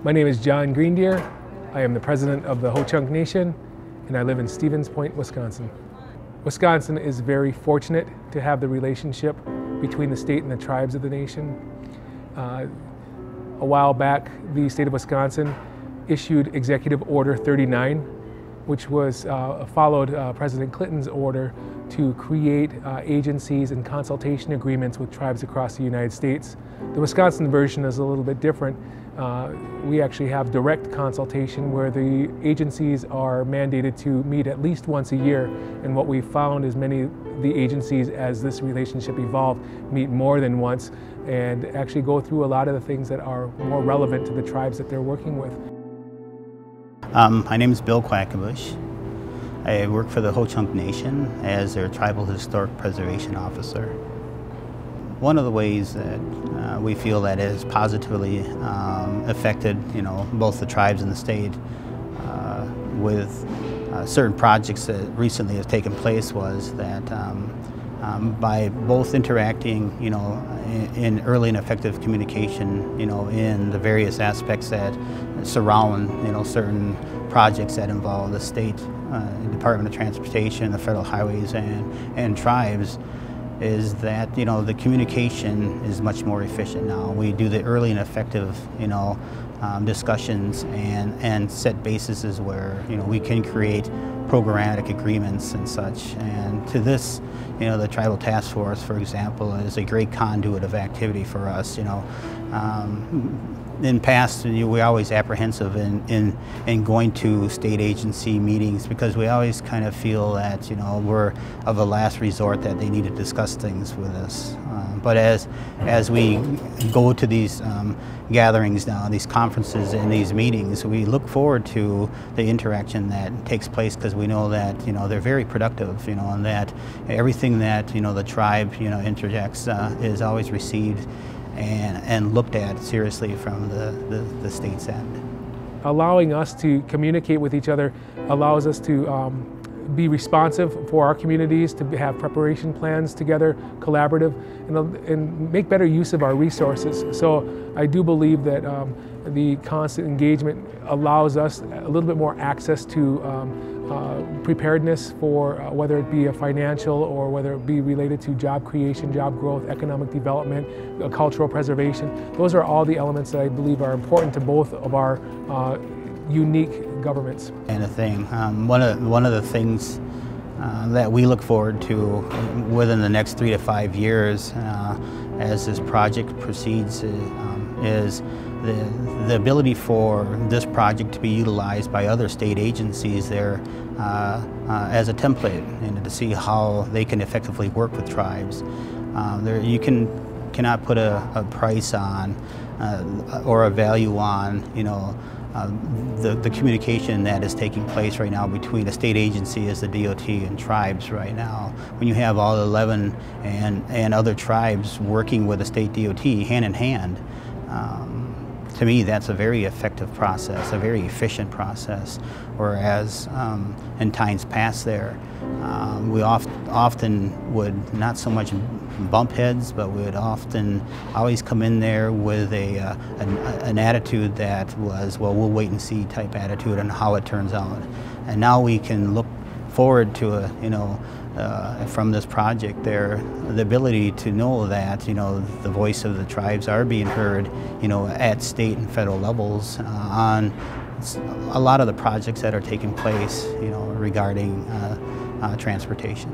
My name is John Greendeer. I am the president of the Hochunk Nation, and I live in Stevens Point, Wisconsin. Wisconsin is very fortunate to have the relationship between the state and the tribes of the nation. A while back, the state of Wisconsin issued Executive Order 39, which was followed President Clinton's order to create agencies and consultation agreements with tribes across the United States. The Wisconsin version is a little bit different. We actually have direct consultation where the agencies are mandated to meet at least once a year, and what we found is many of the agencies, as this relationship evolved, meet more than once and actually go through a lot of the things that are more relevant to the tribes that they're working with. My name is Bill Quackenbush. I work for the Hochunk Nation as their Tribal Historic Preservation Officer. One of the ways that we feel that has positively affected, both the tribes and the state with certain projects that recently have taken place was that by both interacting, in early and effective communication, in the various aspects that surround, certain projects that involve the state Department of Transportation, the federal highways, and tribes, is that the communication is much more efficient now. We do the early and effective discussions and set bases where we can create programmatic agreements and such. And to this, the Tribal Task Force, for example, is a great conduit of activity for us. In past, we're always apprehensive in going to state agency meetings because we always kind of feel that we're of a last resort, that they need to discuss things with us. But as we go to these gatherings now, these conferences and these meetings, we look forward to the interaction that takes place because we know that they're very productive, and that everything that the tribe interjects is always received and looked at seriously from the state's end. Allowing us to communicate with each other allows us to be responsive for our communities, to have preparation plans together, collaborative, and make better use of our resources. So I do believe that the constant engagement allows us a little bit more access to preparedness for whether it be a financial or whether it be related to job creation, job growth, economic development, cultural preservation. Those are all the elements that I believe are important to both of our unique governments. And one of the things that we look forward to within the next 3 to 5 years as this project proceeds is the ability for this project to be utilized by other state agencies there as a template, and to see how they can effectively work with tribes. You cannot put a price on or a value on the communication that is taking place right now between a state agency as the DOT and tribes right now. When you have all 11 and other tribes working with the state DOT hand in hand, to me, that's a very effective process, a very efficient process. Whereas in times past there, we often would not so much bump heads, but we would often always come in there with an attitude that was, well, we'll wait and see type attitude on how it turns out. And now we can look forward to from this project the ability to know that the voice of the tribes are being heard at state and federal levels on a lot of the projects that are taking place regarding transportation.